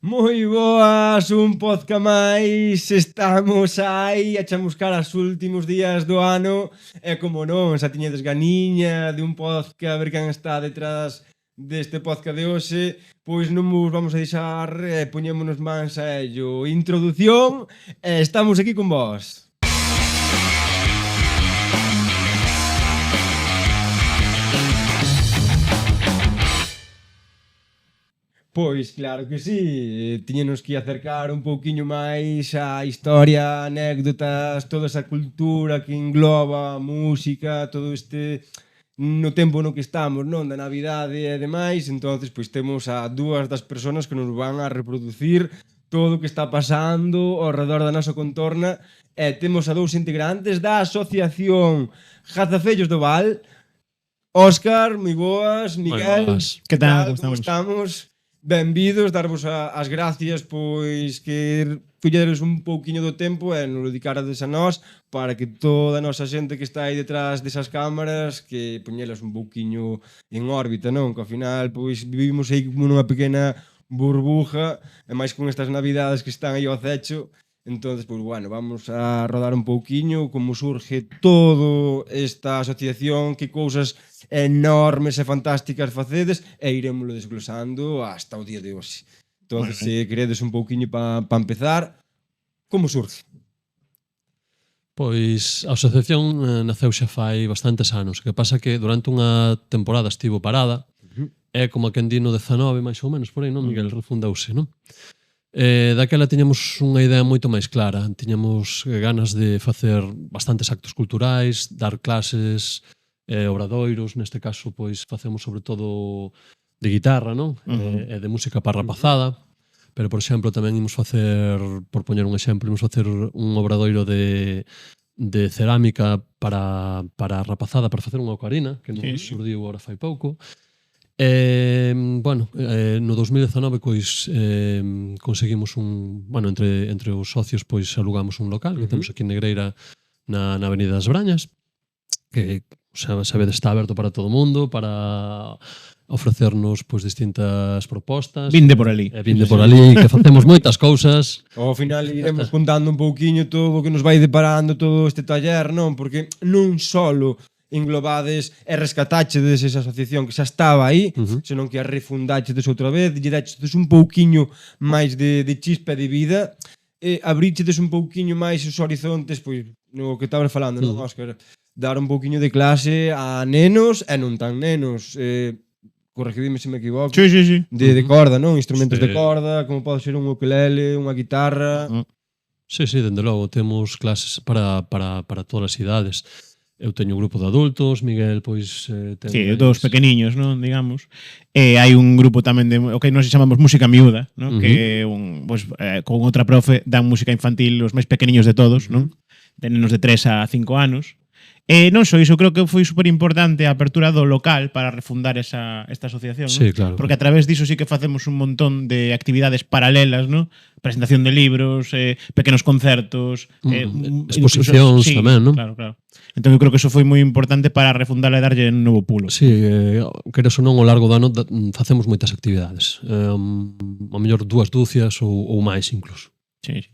Moi boas, un podcast máis. Estamos aí a chamuscar os últimos días do ano. E como non, xa tiñedes ganiña de un podcast, a ver quen está detrás deste podcast de hoxe. Pois non vos vamos a deixar, poñémonos mans a ello. Introdución, estamos aquí con vos. Pois claro que sí, tiñenos que acercar un pouquiño máis á historia, anécdotas, toda esa cultura que engloba a música, todo este no tempo no que estamos, non, da Navidade e demais. Entonces, pois temos a dúas das persoas que nos van a reproducir todo o que está pasando ao redor da nosa contorna, e temos a dous integrantes da Asociación Jazafellos do Val. Óscar, moi boas, Miguel, que tal, como estamos? Benvidos, darvos as gracias pois que colleres un pouquiño do tempo e nos dedicarades a nós para que toda a nosa xente que está aí detrás desas cámaras que poñelas un pouquiño en órbita, non? Que ao final pois vivimos aí como nunha pequena burbuja e máis con estas navidades que están aí ao acecho. Entonces, pois bueno, vamos a rodar un pouquiño como surge todo esta asociación, que cousas enormes e fantásticas facedes, e irémoslo desglosando hasta o día de hoxe. Entonces, se queredes un pouquiño para empezar, como surge? Pois a asociación naceu xa fai bastantes anos. O que pasa que durante unha temporada estivo parada, é como a quen di no 19, máis ou menos, por aí, non, Miguel? Refundouse, non? Daquela tiñamos unha idea moito máis clara. Tiñamos ganas de facer bastantes actos culturais, dar clases, obradoiros. Neste caso, pois, facemos sobre todo de guitarra, non? E de música para rapazada. Pero, por exemplo, tamén imos facer, por poñer un exemplo, imos facer un obradoiro de cerámica para a rapazada, para facer unha ocarina, que nos surdiu agora fai pouco. Bueno, no 2019 pois conseguimos entre os socios pois alugamos un local que temos aquí en Negreira na Avenida das Brañas, que sabedes está aberto para todo o mundo, para ofrecernos pois distintas propostas. Vinde por ali. Vinde por ali, que facemos moitas cousas. Ao final iremos contando un pouquiño todo o que nos vai deparando todo este taller, non? Porque non solo englobades e rescatachedes esa asociación que xa estaba aí, senón que a refundachedes outra vez, lle dachedes un pouquiño máis de chispa de vida, e abríchedes un pouquiño máis os horizontes, pois, no que estabas falando, non, Óscar? Dar un pouquiño de clase a nenos e non tan nenos, corregidime se me equivoco, de corda, non? Instrumentos de corda, como pode ser un ukelele, unha guitarra. Sí, dende logo, temos clases para todas as idades. Eu teño un grupo de adultos, Miguel, pois... dos pequeniños, non, digamos. Hai un grupo tamén de, o que nós chamamos música miúda, non? Que con outra profe dan música infantil os máis pequeniños de todos, non? De nenos de 3 a 5 anos. Non só iso, creo que foi super importante a apertura do local para refundar esta asociación, non? Sí, claro. Porque a través diso sí que facemos un montón de actividades paralelas, non? Presentación de libros, pequenos concertos, exposicións tamén, non? Claro. Entón eu creo que eso foi moi importante para refundarla e darlle un novo pulo. Sí, queres ou non, ao largo do ano facemos moitas actividades. A mellor 2 dúcias ou máis incluso. Sí.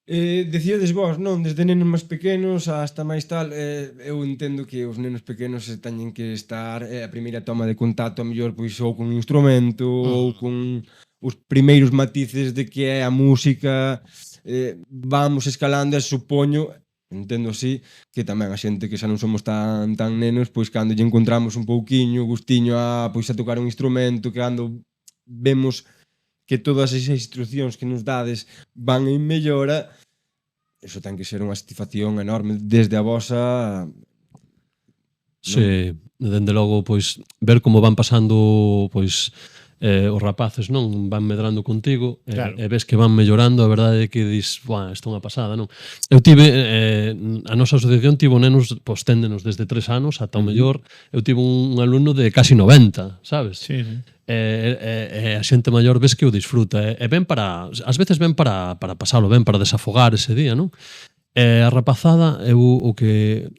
Decíades vos, non? Desde nenos máis pequenos hasta máis tal, eu entendo que os nenos pequenos teñen que estar a primeira toma de contacto a mellor pois ou con un instrumento ou con os primeiros matices de que é a música, vamos escalando e supoño, entendo así, que tamén a xente que xa non somos tan nenos, pois cando lle encontramos un pouquiño gustiño a tocar un instrumento, que cando vemos que todas esas instruccións que nos dades van en mellora, eso ten que ser unha satisfacción enorme desde a vosa... Sí, dende logo, pois, ver como van pasando, pois, os rapaces, non? Van medrando contigo, claro. E ves que van mellorando, a verdade é que dis, isto é unha pasada, non? Eu tive, a nosa asociación tivo nenos, pois, téndenos desde 3 anos ata o mellor, eu tive un alumno de casi 90, sabes? Sí. A xente maior ves que o disfruta, e ven para, ás veces ven para pasalo ben, para desafogar ese día, non? E a rapazada, eu o que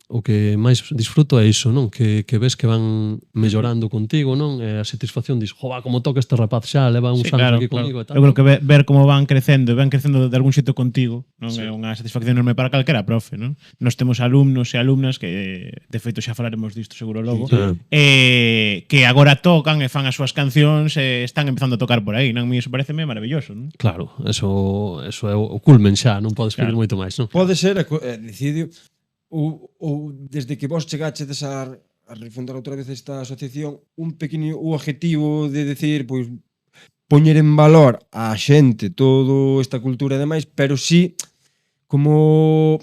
máis disfruto é iso, non? Que ves que van mellorando contigo, non? E a satisfacción dis, jova, como toca este rapaz xa, leva uns Sí, anos claro, aquí claro. comigo e tal. Eu creo que ver como van crecendo de algún xeito contigo, non Sí. é unha satisfacción enorme para calquera profe, non? Nos temos alumnos e alumnas que, de feito, xa falaremos disto seguro logo, Sí. que agora tocan e fan as súas cancións e están empezando a tocar por aí, non? A mí iso pareceme maravilloso, non? Claro, eso é o culmen xa, non podes pedir Claro. moito máis, non? Pode ser, decidio, ou desde que vos chegachedes a refundar outra vez esta asociación, un pequeno objetivo de decir, pois, poñer en valor a xente todo esta cultura e demais, pero sí como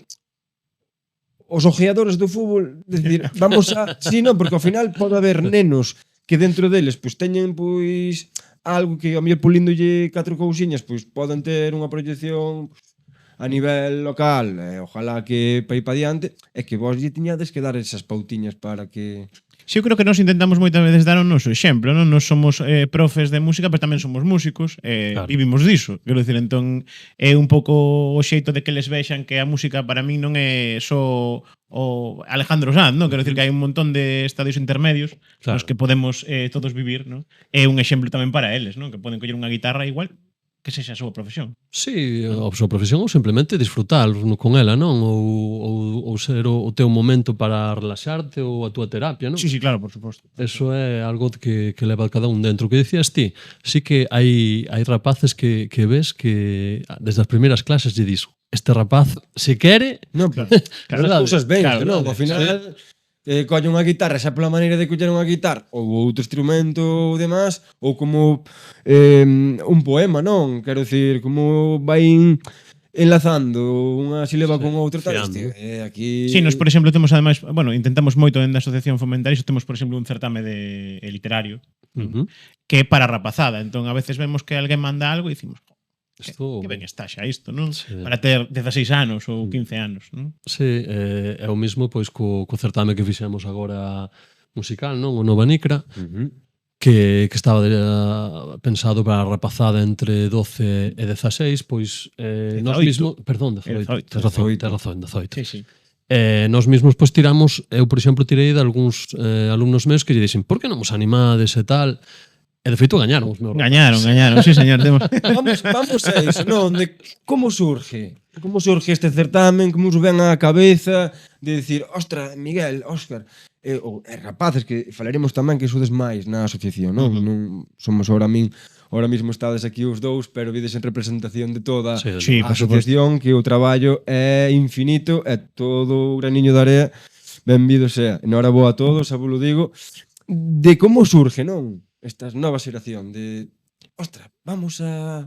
os ojeadores do fútbol, decir, vamos a... Sí, non, porque ao final pode haber nenos que dentro deles pois teñen pois algo que ao mellor pulíndolle 4 cousiñas, pois poden ter unha proyección a nivel local, ojalá que pa ir pa diante, e que vos lle tiñades que dar esas pautiñas para que... Sí, eu creo que nos intentamos moitas veces dar o noso exemplo, non? Nos somos profes de música, pero tamén somos músicos, Claro. vivimos diso. Quero dicir, entón, é un pouco o xeito de que les vexan que a música para min non é só o Alejandro Sanz, non? Quero dicir que hai un montón de estadios intermedios Claro. nos que podemos todos vivir, non? É un exemplo tamén para eles, non? Que poden coller unha guitarra igual que sexa a súa profesión. Sí, a súa profesión ou simplemente disfrutar con ela, non? Ou ser o teu momento para relaxarte ou a túa terapia, non? Sí, sí, claro, por suposto. Eso é algo que leva cada un dentro. O que dicías ti, sí que hai rapaces que ves que desde as primeiras clases lle dis, este rapaz, se quere, Non, Claro. claro, as cousas ben, claro, non? Ao final, colle unha guitarra, xa pola maneira de coller unha guitarra ou outro instrumento ou demás, ou como un poema, non? Quero dicir, como vai enlazando unha sílaba con outra tal, fiando. hostia, aquí... Sí, nos, por exemplo, temos ademais, bueno, intentamos moito dentro da asociación fomentar iso, temos, por exemplo, un certame de literario, Uh-huh. que é para a rapazada. Entón, a veces vemos que alguén manda algo e dicimos, Isto, que ben está xa isto, non? Sí. Para ter 16 anos ou 15 anos, non? sí, é o mismo pois co certame que fixemos agora musical, non? O Nova Nicra, que estaba pensado para a rapazada entre 12 e 16, pois nós 18. mismo, perdón, 18, tes razón, 18. Sí, sí. Nós mismos pois tiramos, eu por exemplo tirei de algúns alumnos meus que lle dixen, por que non vos animades e tal? E de feito gañaron os meus Gañaron, sí, señor. Temos... Vamos a iso, non? De como surge? Como surge este certamen? Como os ven á cabeza de decir, ostra, Miguel, Óscar, rapaces, que falaremos tamén que sodes máis na asociación, non? Non somos ahora mismo estades aquí os dous, pero vides en representación de toda Sí, a por suposto. asociación, que o traballo é infinito, é todo o graniño de area, benvido sea. Enhoraboa a todos, xa vos lo digo, de como surge, non? Esta nova xeración de, ostra, vamos a,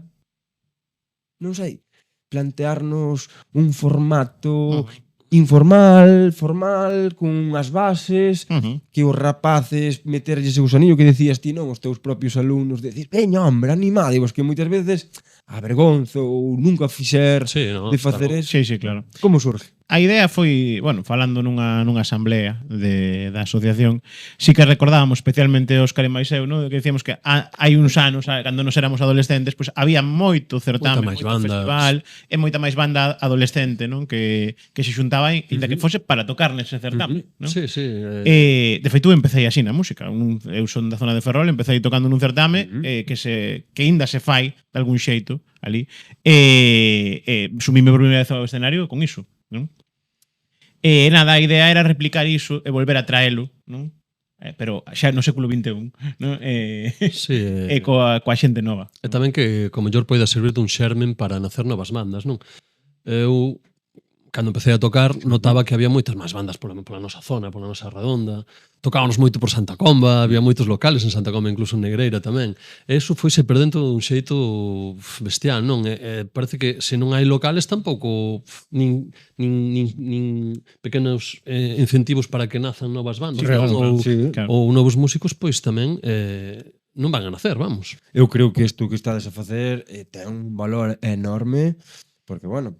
non sei, plantearnos un formato informal, formal, con unhas bases, que os rapaces meterlles o anillo que decías ti, non, os teus propios alumnos, decir, veña, hombre, animadivos, que moitas veces avergonzo ou nunca fixer Sí, no, de facer claro. eso. Sí, sí, claro. Como surge? A idea foi, bueno, falando nunha asamblea da asociación, sí que recordábamos especialmente Óscar e máis eu, no? Que decíamos que hai uns anos, cando nos éramos adolescentes, pues había moito certame, Moita máis moito bandas. festival, e moita máis banda adolescente, non? Que se xuntaba aí, inda que fose para tocar nese certame, non? Sí, sí. De feito, eu empecé así na música. Eu son da zona de Ferrol, empecé tocando nun certame que ainda se fai de algún xeito ali. Sumíme por primeira vez ao escenario con iso, non? Nada, a idea era replicar iso e volver a traelo, non? Pero xa no século XXI, non? Sí, E coa xente nova. E tamén que co mellor poida servir dun xermen para nacer novas bandas, non? Eu, cando empecé a tocar, notaba que había moitas máis bandas pola nosa zona, pola nosa redonda. Tocábamos moito por Santa Comba, había moitos locales en Santa Comba, incluso en Negreira tamén. E iso foise perdendo dun xeito bestial, non? Parece que se non hai locales tampouco nin pequenos incentivos para que nazan novas bandas, non? claro. Ou novos músicos, pois tamén non van a nacer, vamos. Eu creo que isto que estades a facer ten un valor enorme, porque, bueno,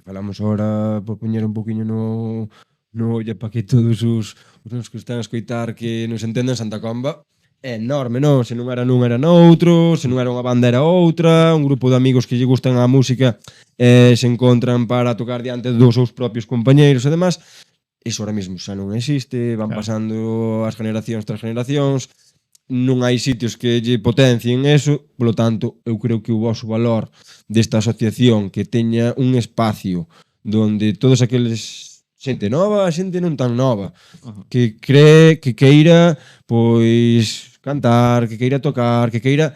falamos agora por poñer un poquinho no olla para que todos os que están a escoitar que nos entenden Santa Comba é enorme, non? Se non era nun era noutro, se non era unha banda era outra, un grupo de amigos que lle gustan a música se encontran para tocar diante dos seus propios compañeiros e demás. Iso ahora mesmo xa non existe, van pasando as generacións tras generacións, non hai sitios que lle potencien eso, polo tanto, eu creo que o voso valor desta asociación que teña un espacio donde todos aqueles xente nova, xente non tan nova, que cree, que queira pois cantar, que queira tocar, que queira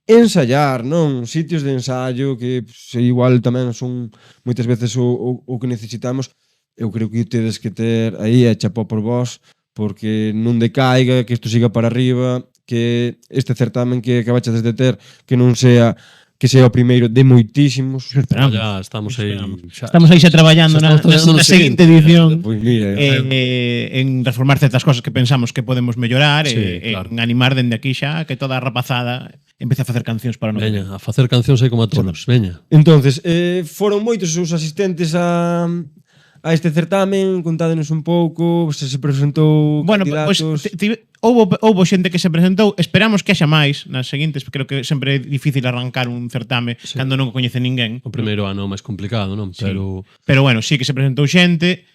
ensayar, non? Sitios de ensayo que igual tamén son moitas veces o que necesitamos. Eu creo que tedes que ter aí e chapó por vos, porque non decaiga, que isto siga para arriba, que este certamen que acabaches de ter que non sea que sea o primeiro de moitísimos. Esperamos. Ya estamos aí. Estamos aí xa traballando na seguinte edición. Pois mira, En reformar certas cosas que pensamos que podemos mellorar claro. en animar dende aquí xa que toda a rapazada empece a facer cancións para o novo. Veña, a facer cancións aí como a todos. Veña. entonces, foron moitos os asistentes a este certamen, contádenos un pouco, se presentou Bueno, candidatos. houbo xente que se presentou, esperamos que haxa máis nas seguintes, creo que sempre é difícil arrancar un certame cando non o coñece ninguén. O primeiro ano máis complicado, non? Sí. Pero Pero bueno, sí que se presentou xente,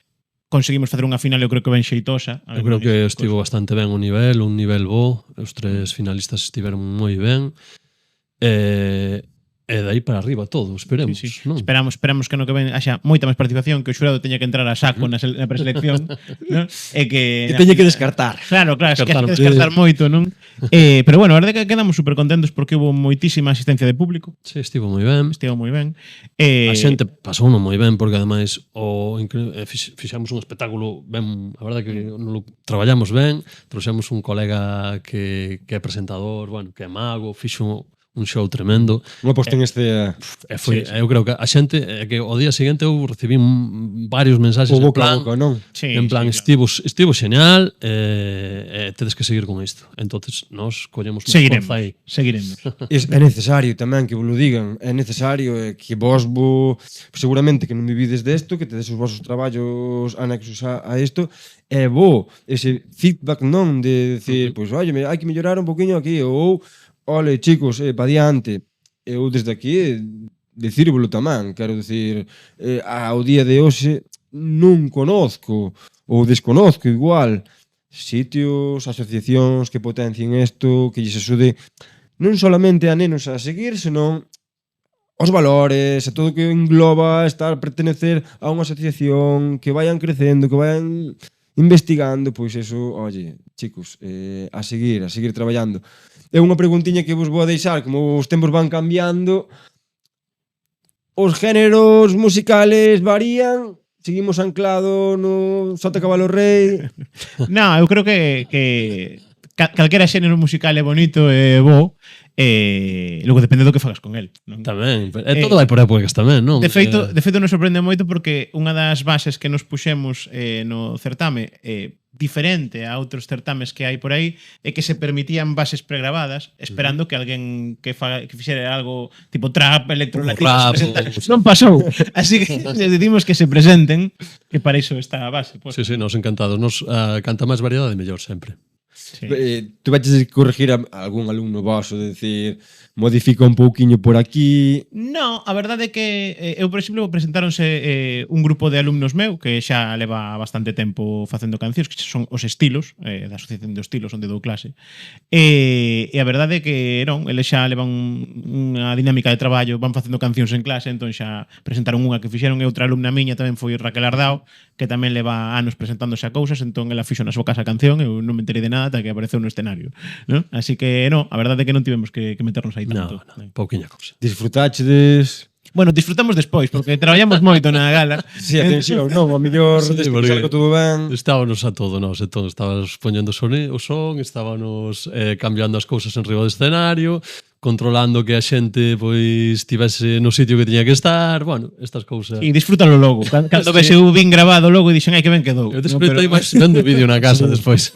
conseguimos facer unha final, eu creo que ben xeitosa. eu creo que estivo bastante ben un nivel bo, os tres finalistas estiveron moi ben. E dai para arriba todo, esperemos, Sí. non? Esperamos que no que ven haxa moita máis participación, que o xurado teña que entrar a saco na preselección, non? E que Que teña que descartar. Claro, es que hai que Descartar. descartar moito, non? Pero bueno, a verdade é que quedamos super contentos porque hubo moitísima asistencia de público, Sí, estivo moi ben. estivo moi ben. A xente pasou moi ben porque ademais fixamos un espectáculo ben, a verdade que non lo traballamos ben, trouxemos un colega que é presentador, bueno, que é mago, fixo un show tremendo. Unha posta en escena. E foi, eu creo que a xente que o día seguinte eu recibí varios mensaxes O en boca a plan, boca, non? Sí, en plan sí, claro. estivo genial, tedes que seguir con isto. Entonces nos collemos máis Seguiremos, forza aí. seguiremos. É necesario tamén que vos lo digan, é necesario que vos seguramente que non vivides desto, que tedes os vosos traballos anexos a isto, é bo ese feedback, non? De decir, pois, oye, hai que mellorar un poquinho aquí, ou ole, chicos, pa diante. Eu desde aquí decírvolo tamén, quero decir, ao día de hoxe non conozco ou desconozco igual sitios, asociacións que potencien isto, que lles axude non solamente a nenos a seguir, senón os valores, a todo que engloba estar pertenecer a unha asociación, que vayan crecendo, que vayan investigando, pois eso, oye, chicos, a seguir traballando. É unha preguntiña que vos vou a deixar, como os tempos van cambiando, os géneros musicales varían, seguimos anclado no Sota Cabalo Rei. No, eu creo que calquera xénero musical é bonito e bo, logo depende do que fagas con el, non? Tamén, todo vai por épocas tamén, non? De feito nos sorprende moito porque unha das bases que nos puxemos no certame diferente a outros certames que hai por aí é que se permitían bases pregrabadas esperando que alguén que fixera algo tipo trap, electrolatino non pasou, así que les decimos que se presenten, que para iso está a base, pues. Sí, nos encantados. Nos canta máis variedade mellor sempre. Sí. Tu vais a corregir a algún alumno vosso, de decir, modifica un pouquiño por aquí. No, a verdade é que eu, por exemplo, presentáronse un grupo de alumnos meu que xa leva bastante tempo facendo cancións, que son os estilos, da Asociación de Estilos onde dou clase. E a verdade é que non, eles xa levan unha dinámica de traballo, van facendo cancións en clase, entón xa presentaron unha que fixeron, e outra alumna miña tamén foi Raquel Ardao, que tamén leva anos presentándose a cousas, entón ela fixo na súa casa a canción, eu non me enterei de nada ata que apareceu no escenario, non? Así que, non, a verdade é que non tivemos que meternos aí tanto. No, pouquiña cousa. Disfrutachedes. Bueno, disfrutamos despois, porque traballamos moito na gala. Si, atención, non, a mellor Sí, despois porque algo todo ben. Estábamos a todo, nos, entón estábamos poñendo o son, estábamos cambiando as cousas en riba do escenario, controlando que a xente pois estivese no sitio que tiña que estar, bueno, estas cousas. E disfrútalo logo. Cando vese o vin grabado logo e dixen, ai, que ben quedou. Eu desfrutei máis vendo o vídeo na casa despois.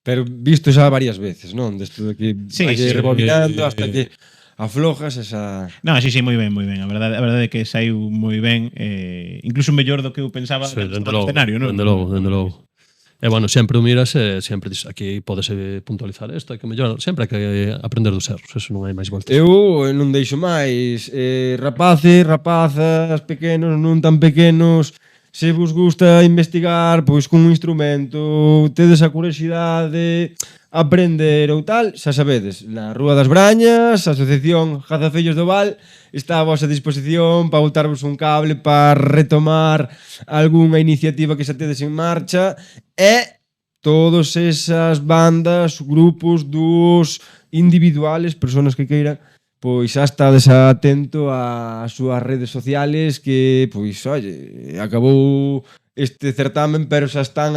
Pero visto xa varias veces, non? Desto de que Sí, vai sí, rebobinando hasta que aflojas esa... No, sí, moi ben, moi ben. A verdade é que saiu moi ben, incluso mellor do que eu pensaba Sí, no escenario, non? Dende logo. E, bueno, sempre o miras e sempre dis, aquí podese puntualizar isto, hai que mellorar. Sempre hai que aprender dos erros, eso non hai máis voltas. Eu non deixo máis. Rapaces, rapazas, pequenos, non tan pequenos, se vos gusta investigar, pois cun instrumento, tedes a curiosidade, aprender ou tal, xa sabedes, na Rúa das Brañas, a Asociación Jazafellos do Val, está a vosa disposición para botarvos un cable, para retomar algunha iniciativa que xa tedes en marcha, e todas esas bandas, grupos, dúos, individuales, personas que queiran, pois xa estades atento ás súas redes sociales que, pois, oye, acabou este certamen, pero xa están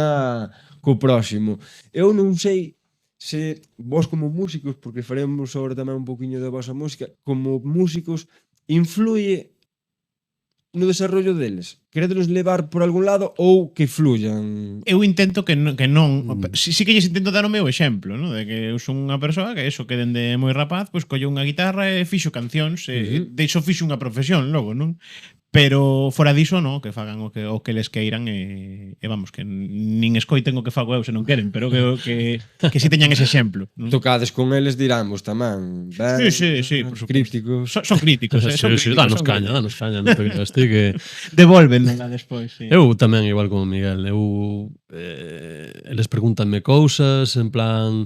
co próximo. Eu non sei se vos como músicos, porque faremos sobre tamén un poquinho da vosa música, como músicos, influye no desarrollo deles? Queredelos levar por algún lado ou que fluyan? Eu intento que non si que lles intento dar o meu exemplo, ¿no? De que eu son unha persoa que eso, que dende moi rapaz, pois collo unha guitarra e fixo cancións, e deixo fixo unha profesión logo, non? Pero fora diso, no, que fagan o que les queiran e vamos, que nin escoiten o que fago eu se non queren, pero que si teñan ese exemplo, non? Tocades con eles, diramos tamén. Ben, Sí, por suposto. críticos. Son críticos, son Sí, críticos. danos son caña, non te creas ti que... Devolven despois, sí. Eu tamén, igual como Miguel, eles pregúntanme cousas, en plan...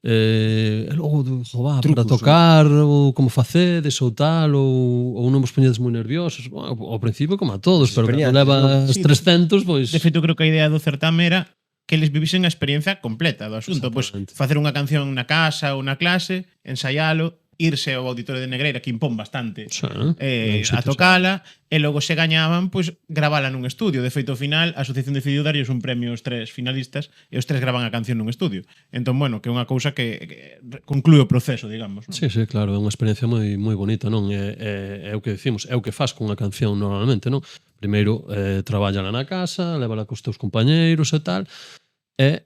e logo, para Trucos, tocar, ou como facedes, ou tal, ou non vos poñedes moi nerviosos. Bueno, ao principio, como a todos, pero cando levas Sí, 300, pois... De feito, creo que a idea do certame era que eles vivisen a experiencia completa do asunto. Pois Exactamente. facer unha canción na casa ou na clase, ensaialo, irse ao auditorio de Negreira, que impón bastante, Sí, a tocala, e logo se gañaban, pois gravala nun estudio. De feito, ao final, a asociación decidiu darlles un premio aos 3 finalistas e os 3 graban a canción nun estudio. Entón, bueno, que é unha cousa que conclúe o proceso, digamos. ¿No? Sí, claro, é unha experiencia moi bonita, non? É o que decimos, é o que fas cunha canción normalmente, non? Primeiro, traballala na casa, lévala cos teus compañeiros e tal, e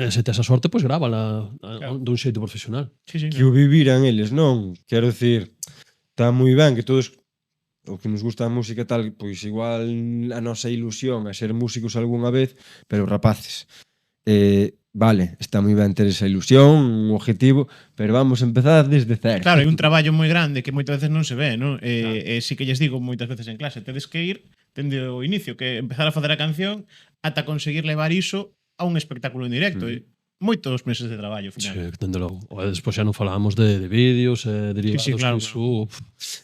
se tes a sorte, pois grábala dun xeito profesional. Sí, Que o viviran eles, non? Quero dicir, está moi ben que todos o que nos gusta a música tal, pois igual a nosa ilusión a ser músicos algunha vez, pero rapaces, vale, está moi ben ter esa ilusión, un objetivo, pero vamos a empezar desde cero. Claro, hai un traballo moi grande que moitas veces non se ve, non? E si que lles digo moitas veces en clase, tedes que ir dende o inicio, que empezar a facer a canción ata conseguir levar iso a un espectáculo en directo. Moitos meses de traballo, ao final. Sí, dende logo. E despois xa non falábamos de vídeos, derivados, Sí, claro. iso,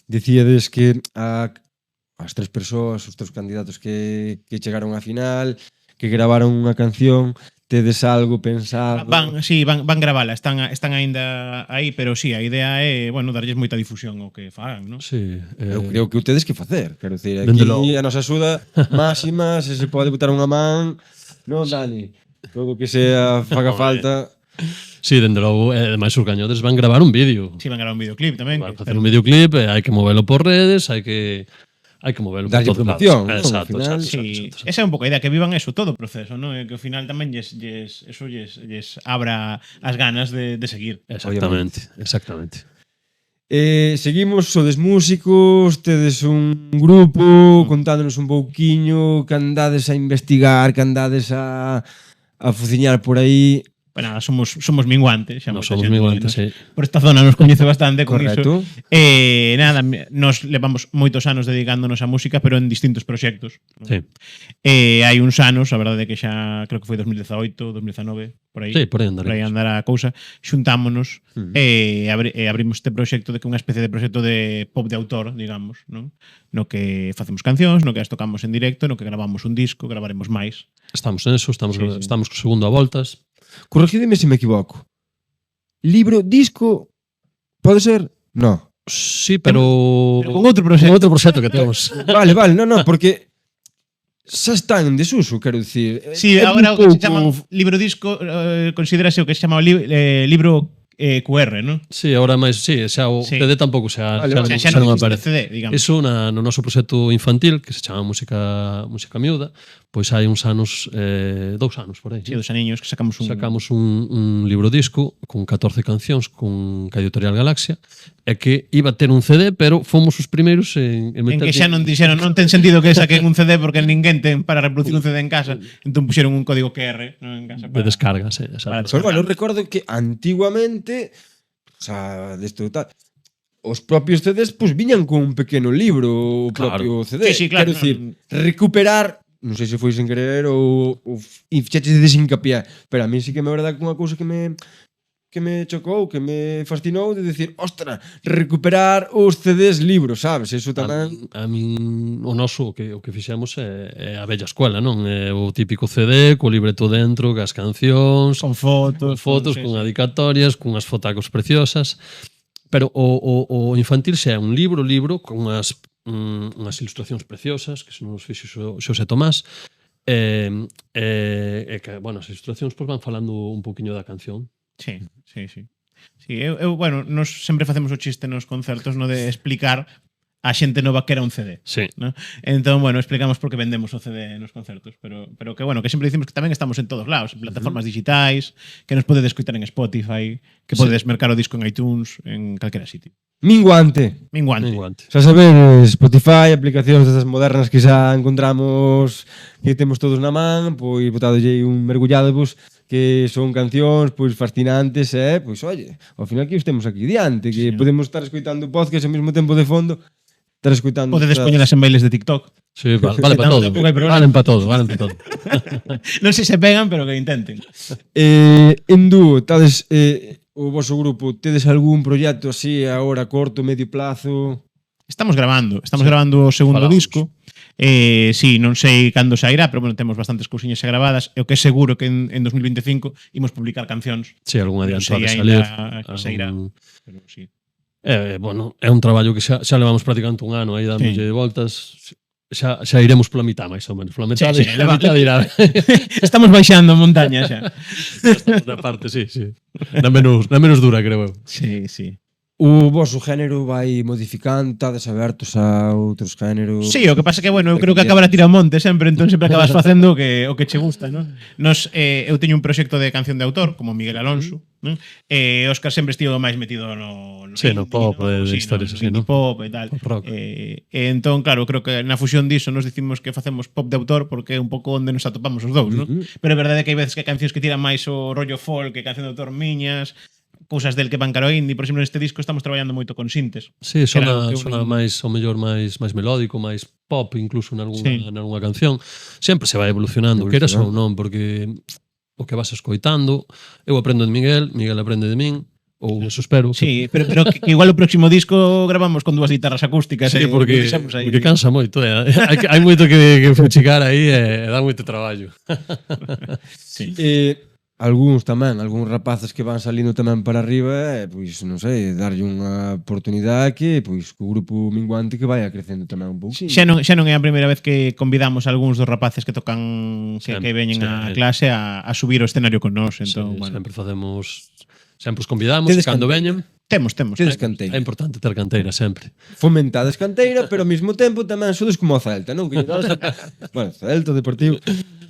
Dicíades que as 3 persoas, os 3 candidatos que chegaron á final, que gravaron unha canción, tedes algo pensado? Van gravala, están aínda aí, pero sí, a idea é, bueno, darlles moita difusión ao que fagan, non? Sí, Eu creo que o tedes que facer. Quero dicir, aquí Dende logo. a nosa axuda máxima, se se pode botar unha man, non, Dani? Todo o que sea faga falta. Sí, dende logo, e ademais os gañadores van gravar un vídeo. Si van gravar un videoclip tamén. Van facer un videoclip, hai que movelo por redes, hai que movelo por Darlle todos promoción, lados. non? Exacto, Ao final, Sí, esa é un pouco a idea, que vivan eso, todo o proceso, non? E que ao final tamén lles abra as ganas de seguir. Exactamente. Seguimos, sodes músicos, tedes un grupo, contándonos un pouquiño, que andades a investigar, que andades a fuciñar por aí. Bueno, nada, somos minguantes, xa Nos moita somos xente minguantes, sí. Por esta zona nos coñece bastante con Correcto. iso. Nada, nos levamos moitos anos dedicándonos á música, pero en distintos proxectos. ¿No? Sí. Hai uns anos, a verdade é que xa creo que foi 2018, 2019, por aí. Sí, por aí andaremos. Por aí andará a cousa. Xuntámonos e abrimos este proxecto de que é unha especie de proxecto de pop de autor, digamos, non? No que facemos cancións, no que as tocamos en directo, no que gravamos un disco, gravaremos máis. Estamos en eso, estamos co segundo a voltas. Corregídeme se me equivoco. Libro, disco, pode ser? No. Sí, pero Pero con outro proxecto. Con outro proxecto que temos. Vale, no, porque xa están en desuso, quero dicir. Sí, É agora un o que se pouco- chama libro disco considérase o que se chama libro QR, non? Sí, agora máis, sí, xa o Sí. CD tampouco xa, Vale, xa, vale. non, Xa xa non non existe aparece. CD, digamos. Iso no noso proxecto infantil, que se chama Música Miúda, pois hai uns anos, 2 anos por aí. Sí, dos aniños que sacamos un libro disco con 14 cancións con ca Editorial Galaxia e que iba a ter un CD, pero fomos os primeiros en en meter que xa non dixeron, non ten sentido que saquen un CD porque ninguén ten para reproducir un CD en casa, entón puxeron un código QR, non, en casa de descargas, exacto. Pues bueno, recuerdo que antiguamente, o sea, desto tal, os propios CDs pues viñan con un pequeno libro o Claro. propio CD. Sí, sí, claro, Quero dicir, recuperar, non sei se foi sen querer ou fixeches de hincapié, pero a mí sí que me verdade que unha cousa que me chocou, que me fascinou de decir, ostra, recuperar os CDs libros, sabes? Eso tamén... A min o noso o que fixemos é a bella escuela, non? É o típico CD co libreto dentro, cas cancións, con fotos, fotos, con adicatorias, cunhas fotacos preciosas. Pero o infantil xa é un libro con unhas ilustracións preciosas, que son os fixos Xosé Tomás, e que, bueno, as ilustracións pues, van falando un poquinho da canción. Sí, sí, sí. Sí, bueno, nos sempre facemos o chiste nos concertos, no de explicar a xente nova que era un CD. Sí. ¿No? Entón, bueno, explicamos por que vendemos o CD nos concertos, pero que, bueno, que sempre dicimos que tamén estamos en todos lados, en plataformas digitais, que nos podedes escutar en Spotify, que podedes mercar o disco en iTunes, en calquera sitio. Minguante. Minguante. Xa sabedes, Spotify, aplicacións desas modernas que xa encontramos que temos todos na man, pois botadolle un mergullado, pois, que son cancións pois fascinantes, pois oye, ao final que os temos aquí diante, que podemos estar escoitando podcast ao mesmo tempo de fondo, estar escoitando... Podedes poñelas en bailes de TikTok. Sí, vale para todo. Tampouco hai problema. Valen para todo, valen para todo. Non sei se pegan, pero que intenten. En dúo, tades o voso grupo, tedes algún proxecto así agora corto, medio plazo? Estamos grabando o segundo Falamos. disco. Sí, non sei cando sairá, pero bueno, temos bastantes cousiñas xa grabadas e o que é seguro que en 2025 imos publicar cancións. Sí, algún Non adianto sei de aínda salir. que sairá, pero sí. Bueno, é un traballo que xa levamos practicando un ano aí dándole voltas. Xa iremos pola mitad, máis ou menos. Pola metade, Sí, a mitad irá. Estamos baixando a montaña xa. Estamos na parte, sí. Na menos dura, creo eu. Sí, sí. O voso género vai modificando, tades abertos a outros géneros? Sí, o que pasa que, bueno, eu creo que acabará tira monte sempre, entón sempre acabas facendo o que che gusta, non? Eu teño un proxecto de canción de autor, como Miguel Alonso, non? Óscar sempre estivo máis metido no Sí, no pop, de historias así, no ¿no? pop e tal. Pop rock. Entón, claro, creo que na fusión diso nos dicimos que facemos pop de autor porque é un pouco onde nos atopamos os dous, non? Pero é verdade que hai veces que hai cancións que tiran máis o rollo folk que canción de autor miñas, cousas del que van caro indie. Por exemplo, neste disco estamos traballando moito con sintes. Sí, Claro, sona máis, ao mellor, máis melódico, máis pop, incluso nalgúna canción. Sempre se vai evolucionando, queras ou non, porque o que vas escoitando, eu aprendo de Miguel aprende de min, ou eso espero. Sí, pero que igual o próximo disco gravamos con dúas guitarras acústicas. Sí, porque aí. cansa moito, hai moito que fuchicar aí e dá moito traballo. Sí. Algúns rapaces que van salindo tamén para arriba, pois non sei, darlle unha oportunidade que pois co grupo Minguante que vai crecendo tamén un pouco. Xa non é a primeira vez que convidamos a algúns dos rapaces que tocan que veñen a clase a subir o escenario con nós, entón, bueno. Sempre os convidamos, cando veñen. Temos. Tedes canteira. É importante ter canteira sempre. Fomentades canteira, pero ao mesmo tempo tamén sodes como o Celta, non? Que lle dades bueno, Celta, Deportivo.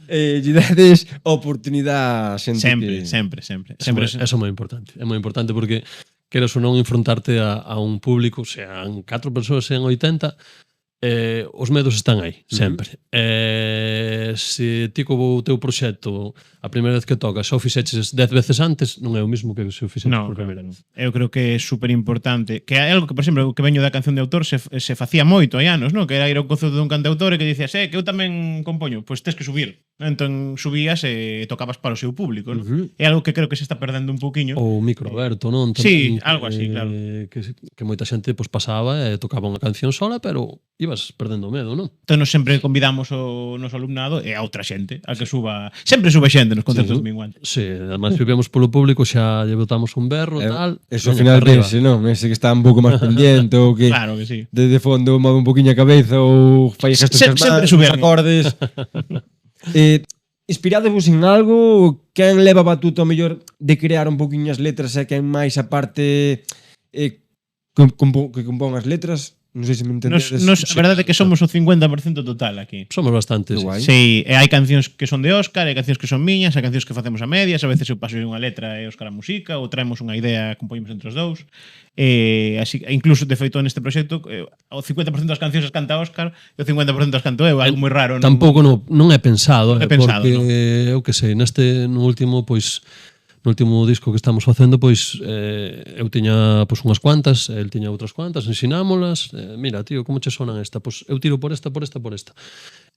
Lle dades oportunidade a xente Sempre. Eso é moi importante. É moi importante porque queres ou non enfrontarte a un público, sean 4 persoas, sean 80, os medos están aí, sempre. Se ti co teu proxecto a primeira vez que tocas xa o fixeches 10 veces antes, non é o mismo que se o fixeches por primeira vez. Eu creo que é super importante. Que é algo que, por exemplo, que veño da canción de autor se facía moito hai anos, non? Que era ir ao concerto dun cantautor e que dicías, que eu tamén compoño, pois tes que subir. Entón subías e tocabas para o seu público, non? É algo que creo que se está perdendo un pouquiño. Ou micro aberto, non? Sí, algo así, claro. Que moita xente pasaba e tocaba unha canción sola, pero ibas perdendo o medo, non? Entón nos sempre convidamos o noso alumnado e a outra xente a que suba. Sempre sube xente nos concertos de Minguante. Sí, además vivemos polo público, xa lle botamos un berro, tal. Eso ao final tense, non? Ese que está un pouco máis pendiente ou que Claro que sí. de fondo move un poquinho a cabeza ou fai gestos Sempre cas sube os acordes. inspiradevos en algo? Quen leva a batuta ao mellor de crear un poquinho as letras e quen máis a parte que compón as letras? Non sei se me entendedes. A verdade é que somos o 50% total aquí. Somos bastantes. Guai. Sí, e hai cancións que son de Óscar, hai cancións que son miñas, hai cancións que facemos a medias, a veces eu paso unha letra e Óscar a música, ou traemos unha idea e compoñemos entre os dous. Así, incluso, de feito, neste proxecto, o 50% das cancións as canta Óscar e o 50% as canto eu, algo moi raro. Tampouco non é pensado, é pensado, porque eu que sei, no último disco que estamos facendo, pois eu tiña unhas cuantas, el tiña outras cuantas, ensinámolas, mira, tío, como che sonan esta? Pois eu tiro por esta.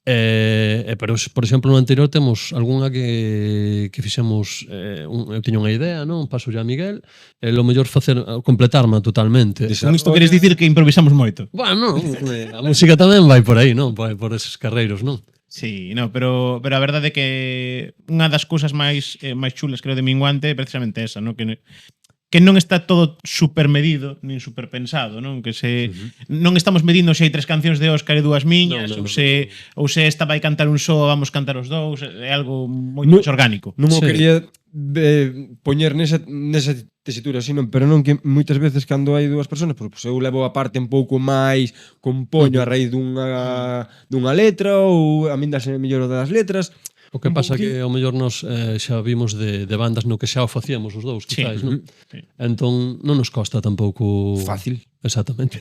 Pero, por exemplo, no anterior temos algunha que fixemos, eu tiña unha idea, non? Paso a Miguel, e lo mellor completarma totalmente. Con isto queres dicir que improvisamos moito? Bueno, a música tamén vai por aí, non? Vai por eses carreiros, non? Sí, no, pero a verdade é que unha das cousas máis chulas, creo, de Minguante é precisamente esa, no? Que non está todo super medido nin super pensado, non? Que non estamos medindo se hai 3 cancións de Óscar e 2 miñas, ou se esta vai cantar un só, vamos cantar os dous, é algo moi orgánico. Non o quería poñer nesa tesitura, sino, pero non que moitas veces cando hai dúas persoas, pois eu levo a parte un pouco máis, compoño a raíz dunha letra, ou a min dase mellor das letras. O que pasa que ao mellor nos xa vimos de bandas no que xa o facíamos os dous, quizáis, non? Sí. Entón non nos costa tampouco... Fácil. Exactamente.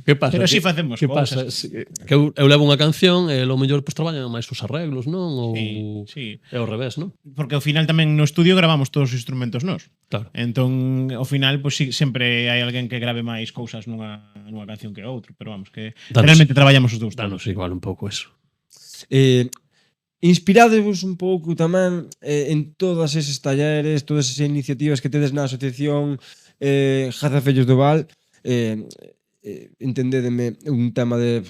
Que pasa? Pero así facemos cousas. Que eu levo unha canción e ao mellor pues, traballan máis os arreglos, non? Ou sí. É ao revés, non? Porque ao final tamén no estudio gravamos todos os instrumentos nós. Claro. Entón, ao final, pues, sí, sempre hai alguén que grave máis cousas nunha canción que outro, pero vamos, que realmente traballamos os dous. Danos igual un pouco eso. Inspiradevos un pouco tamén en todas eses talleres, todas esas iniciativas que tedes na asociación Gazafellos do Val, entendédeme un tema de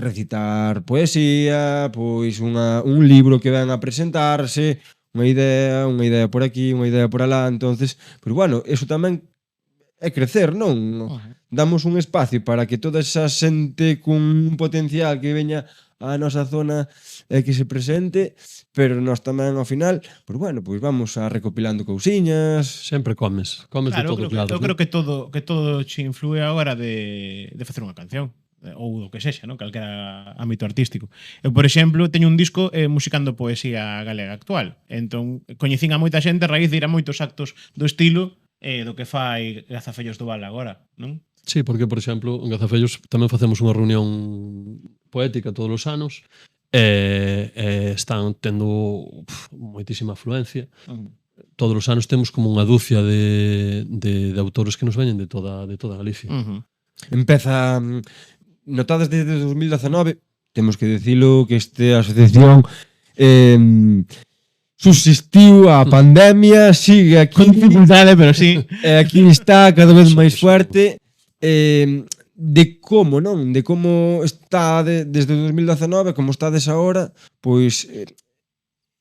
recitar poesía, pois un libro que ven a presentarse, unha idea por aquí, unha idea por alá, entonces, pero bueno, eso tamén é crecer, non? Damos un espacio para que toda esa xente con un potencial que veña a nosa zona que se presente, pero nós tamén ao final, pois bueno, pois vamos a recopilando cousiñas. Sempre comes claro, de todos lados. Eu creo que todo che influe a hora de facer unha canción ou do que sexa, non? Calquera ámbito artístico. Eu, por exemplo, teño un disco musicando poesía galega actual. Entón, coñecín a moita xente a raíz de ir a moitos actos do estilo do que fai Gazafellos do Val agora, non? Sí, porque, por exemplo, en Gazafellos tamén facemos unha reunión poética todos os anos e están tendo moitísima afluencia. Todos os anos temos como unha dúcia de autores que nos veñen de toda Galicia. Empeza, notades desde 2019, temos que dicilo que esta asociación subsistiu a pandemia, sigue aquí con dificultade, pero sí. Aquí está cada vez máis fuerte. De como, non? De como está desde 2019, como está desa hora, pois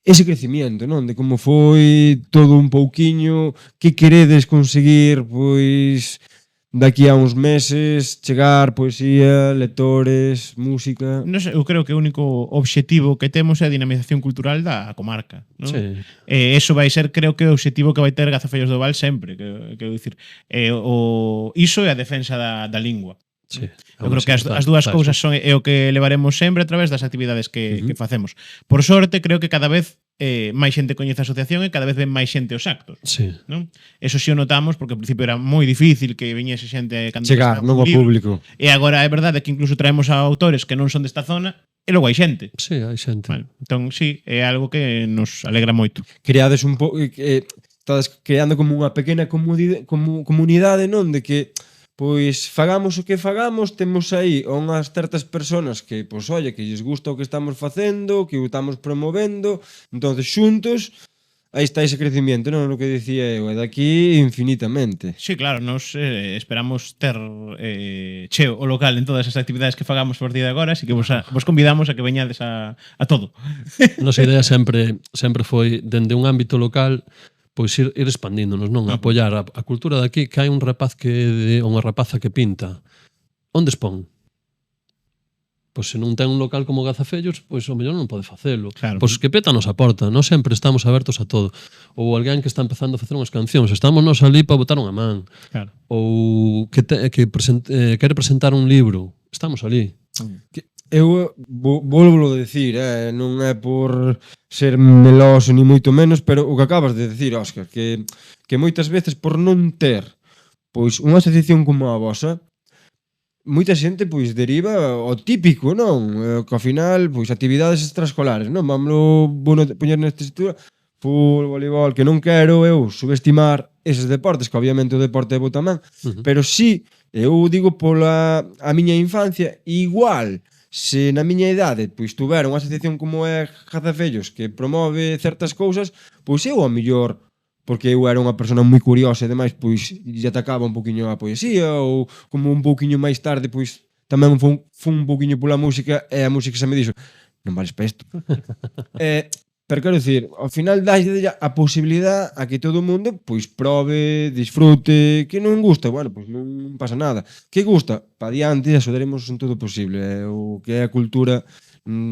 ese crecimiento, non? De como foi todo un pouquiño, que queredes conseguir, pois daqui a uns meses, chegar, poesía, lectores, música... Non sei, eu creo que o único obxectivo que temos é a dinamización cultural da comarca, non? Sí. Eso vai ser, creo que o obxectivo que vai ter Gazafellos do Val sempre, quero dicir, iso é a defensa da lingua. Sí. Eu creo que as dúas cousas son o que levaremos sempre a través das actividades que facemos. Por sorte, creo que cada vez máis xente coñece a asociación e cada vez ven máis xente os actos. Sí. Non? Eso sí o notamos porque ao principio era moi difícil que viñese xente cando chegar, non ao público. E agora é verdade que incluso traemos a autores que non son desta zona e logo hai xente. Sí, hai xente. Vale. Entón, sí, é algo que nos alegra moito. Creades un pouco estades creando como unha pequena comunidade, non? De que pois fagamos o que fagamos, temos aí unhas certas persoas que, pois, oye, que lles gusta o que estamos facendo, que o estamos promovendo, entonces xuntos, aí está ese crecimiento, non? O que dicía eu, e daqui infinitamente. Sí, claro, nos esperamos ter cheo o local en todas as actividades que fagamos por día de agora, así que vos convidamos a que veñades a todo. Nosa idea sempre foi, dende un ámbito local, pois ir expandíndonos, non? Apoiar a cultura daqui, que hai un rapaz unha rapaza que pinta. Onde expón? Pois se non ten un local como Gazafellos, pois o mellor non pode facelo. Claro. Pois que peta nos aporta, non sempre estamos abertos a todo. Ou alguén que está empezando a facer unhas cancións, estamos nos ali para botar unha man. Claro. Ou que quere presentar un libro, estamos ali. Eu volvo a decir, non é por ser meloso ni moito menos, pero o que acabas de decir, Óscar, que moitas veces por non ter pois unha asociación como a vosa, moita xente pois deriva o típico, non? Que ao final, pois actividades extraescolares, non? Vamos poñer nesta estrutura, fútbol, voleibol, que non quero eu subestimar eses deportes, que obviamente o deporte é bo tamén, pero sí, eu digo pola a miña infancia, igual, se na miña idade pois tuvera unha asociación como é Gazafellos que promove certas cousas, pois eu ao mellor, porque eu era unha persona moi curiosa e demais, pois lle atacaba un poquinho a poesía, ou como un poquinho máis tarde, pois tamén fun un poquinho pola música, e a música xa me dixo, non vales para isto. Pero quero dicir, ao final dais a posibilidade a que todo o mundo pois probe, disfrute, que non gusta, bueno, pois non pasa nada. Que gusta, pa diante, axudaremos en todo posible. O que é a cultura,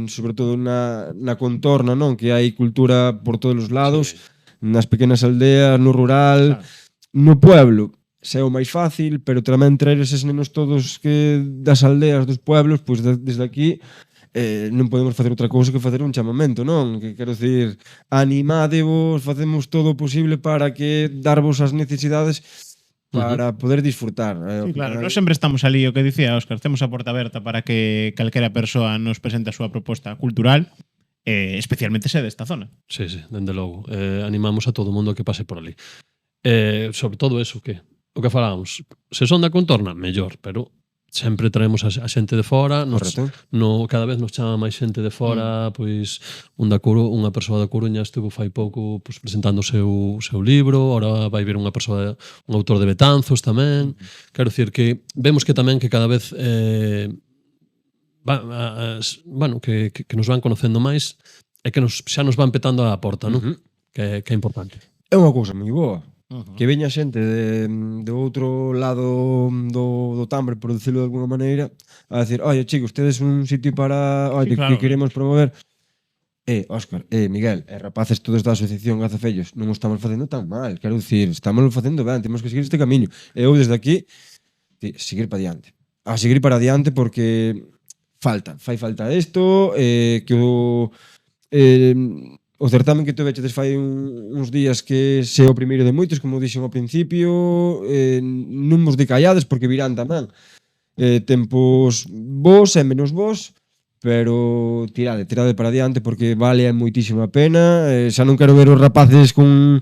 sobre todo na contorna, non? Que hai cultura por todos os lados, nas pequenas aldeas, no rural, no pueblo. Se é o máis fácil, pero tamén traer eses nenos todos que das aldeas, dos pueblos, pois desde aquí non podemos facer outra cousa que facer un chamamento, non? Que quero dicir, animadevos, facemos todo o posible para que darvos as necesidades para poder disfrutar. Sí, claro, non sempre estamos ali, o que dicía Óscar, temos a porta aberta para que calquera persoa nos presente a súa proposta cultural, especialmente se desta zona. Sí, dende logo. Animamos a todo o mundo que pase por ali. Sobre todo eso, o que falábamos, se son da contorna, mellor, pero sempre traemos a xente de fora, cada vez nos chama máis xente de fora, pois unha persoa da Coruña estuvo fai pouco pois, presentando o seu libro, ahora vai vir un autor de Betanzos tamén. Quero dicir que vemos que tamén que cada vez que nos van conocendo máis e que xa nos van petando a porta, non? Que é importante. É unha cousa moi boa. Que veña xente de outro lado do Tambre, por decirlo de alguna maneira, a decir, oye, chicos, ustedes un sitio para que queremos promover. Óscar, Miguel, rapaces todos da asociación Gazafellos, non o estamos facendo tan mal, quero dicir, estamos facendo ben, temos que seguir este camiño. Eu desde aquí, seguir para diante. A seguir para diante porque fai falta isto, que o certamen que tu vechedes fai uns días que se o primeiro de moitos, como dixen ao principio, non vos decallades porque virán tamén tempos vos e menos vos, pero tirade para diante porque vale moitísimo a pena. Xa non quero ver os rapaces con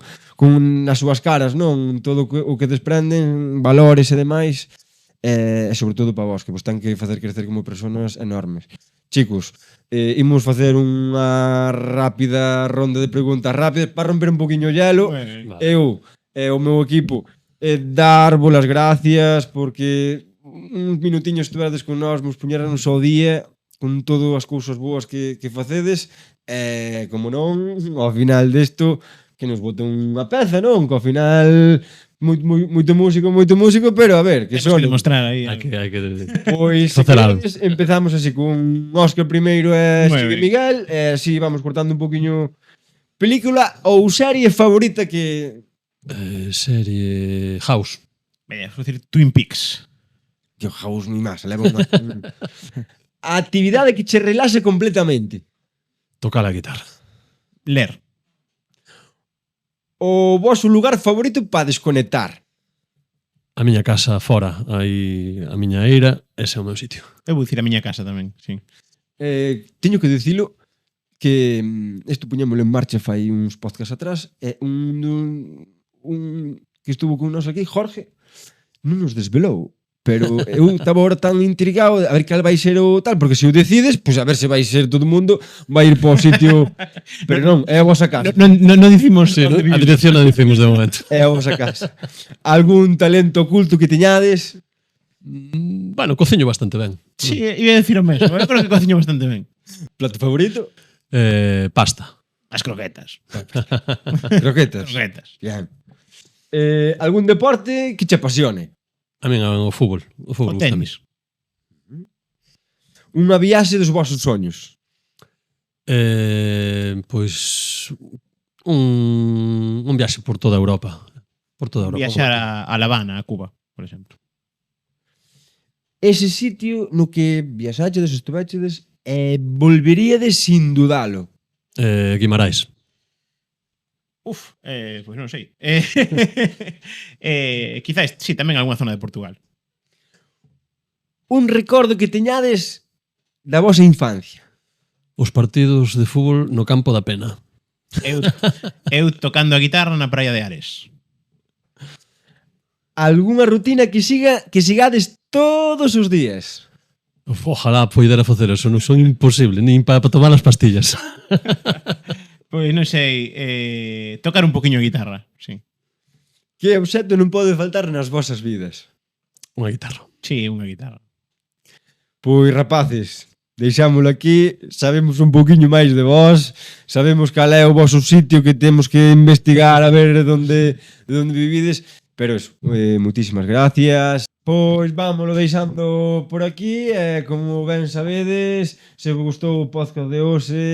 as súas caras, non? Todo o que desprenden, valores e demais, e sobre todo para vos, que vos ten que facer crecer como personas enormes. Chicos, imos facer unha rápida ronda de preguntas rápidas para romper un poquinho o hielo. Eu e o meu equipo darvos as gracias porque uns minutiños estuverades con nós, nos puñeranos ao día con todas as cousas boas que facedes, e como non, ao final desto que nos bote unha peza, non? Que ao final moito músico, pero a ver, que son demostrar aí. Hai que pois empezamos así con Óscar primeiro e Miguel, e así vamos cortando un poquinho. Película ou serie favorita que serie House. Veña, vou dicir Twin Peaks. Que House ni máis, leva unha actividade que che relaxe completamente. Tocar a guitarra. Ler. O vosso lugar favorito para desconectar? A miña casa fora, aí a miña eira, ese é o meu sitio. Eu vou dicir a miña casa tamén, sí. Teño que dicilo que isto puñémolo en marcha fai uns podcasts atrás, e un que estuvo con nós aquí, Jorge, non nos desvelou. Pero eu estaba ahora tan intrigado a ver cal vai ser o tal, porque se o decides, pois a ver se vai ser todo o mundo, vai ir para o sitio, pero non, é a vosa casa. Non dicimos, a dirección non dicimos de momento. É a vosa casa. Algún talento oculto que teñades? Bueno, cociño bastante ben. Sí, iba a decir o mesmo, eu creo que cociño bastante ben. Plato favorito? Pasta. As croquetas. Croquetas. Bien. Algún deporte que che apasione? A min o fútbol. O fútbol gusta tenis. unha viaxe dos vosos soños. Pois un viaxe por toda Europa. Por toda Europa. Viaxar a La Habana, a Cuba, por exemplo. Ese sitio no que viaxachedes, estuvechedes, volveríades sin dudalo. Guimarães. Pois non sei. Quizás, sí, tamén algunha zona de Portugal. Un recordo que teñades da vosa infancia. Os partidos de fútbol no campo da Pena. Eu tocando a guitarra na praia de Ares. Algunha rutina que sigades todos os días. Ojalá poidera facer eso, non son imposible, nin para tomar as pastillas. Pois non sei, tocar un poquinho a guitarra, sí. Que obxecto non pode faltar nas vosas vidas? Unha guitarra. Sí, unha guitarra. Pois rapaces, deixámolo aquí, sabemos un poquinho máis de vos, sabemos cal é o voso sitio que temos que investigar a ver de onde vivides, pero eso, muitísimas gracias. Pois vámolo deixando por aquí, como ben sabedes, se vos gustou o podcast de hoxe,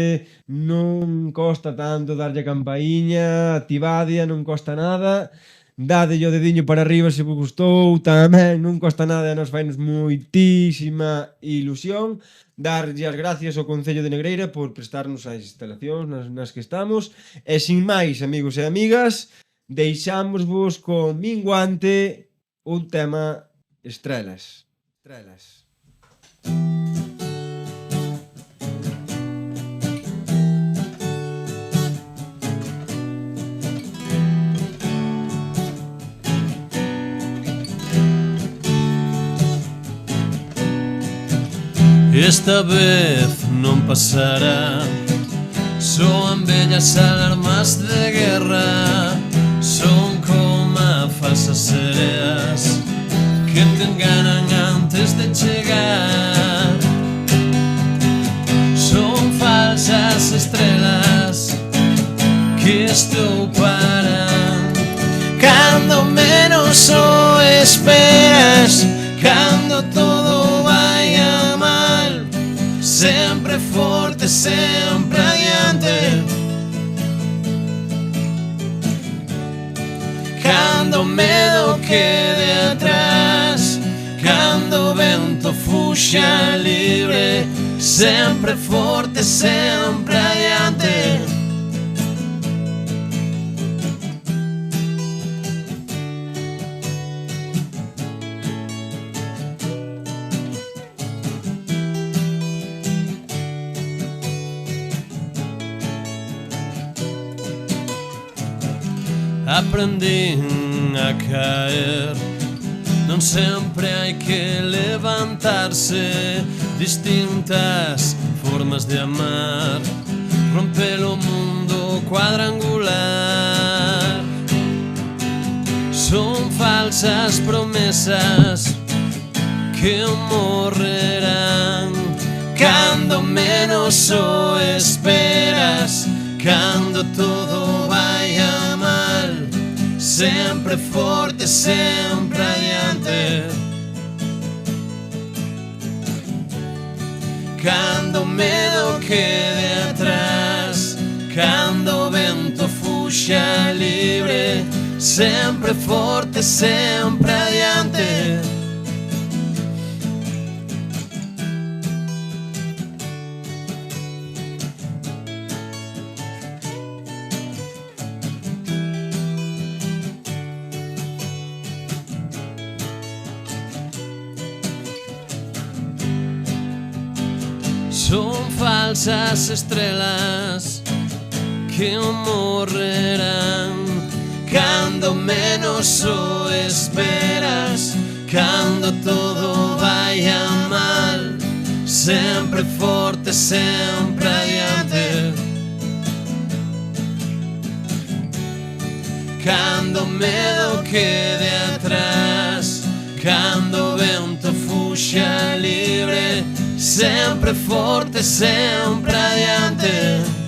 non costa tanto darlle a campaíña, activadia, non costa nada, dadelle o dediño para arriba se vos gustou, tamén non costa nada e nos fainos moitísima ilusión. Darlle as gracias ao Concello de Negreira por prestarnos as instalacións nas que estamos, e sin máis, amigos e amigas, deixámosvos con Minguante un tema Estrelas. Estrelas. Esta vez non pasará. Soan bellas alarmas de guerra, son como falsas sereas que te enganan antes de chegar. Son falsas estrelas que estou parando. Cando menos o esperas, cando todo vai a mal, sempre forte, sempre adiante. Cando o medo quede atrás, cando o vento fuxa libre, sempre forte, sempre adiante. Aprendín a caer, non sempre hai que levantarse. Distintas formas de amar, romper o mundo cuadrangular. Son falsas promesas que morrerán cando menos o esperas, cando todo vai a mal, sempre forte, sempre adiante. Cando o medo quede atrás, cando o vento fuxa libre, sempre forte, sempre adiante. Son falsas estrelas que morrerán cando menos o esperas, cando todo vai a mal, sempre forte, sempre adiante. Cando o medo quede atrás, cando o vento fuxa libre, sempre forte, sempre adiante.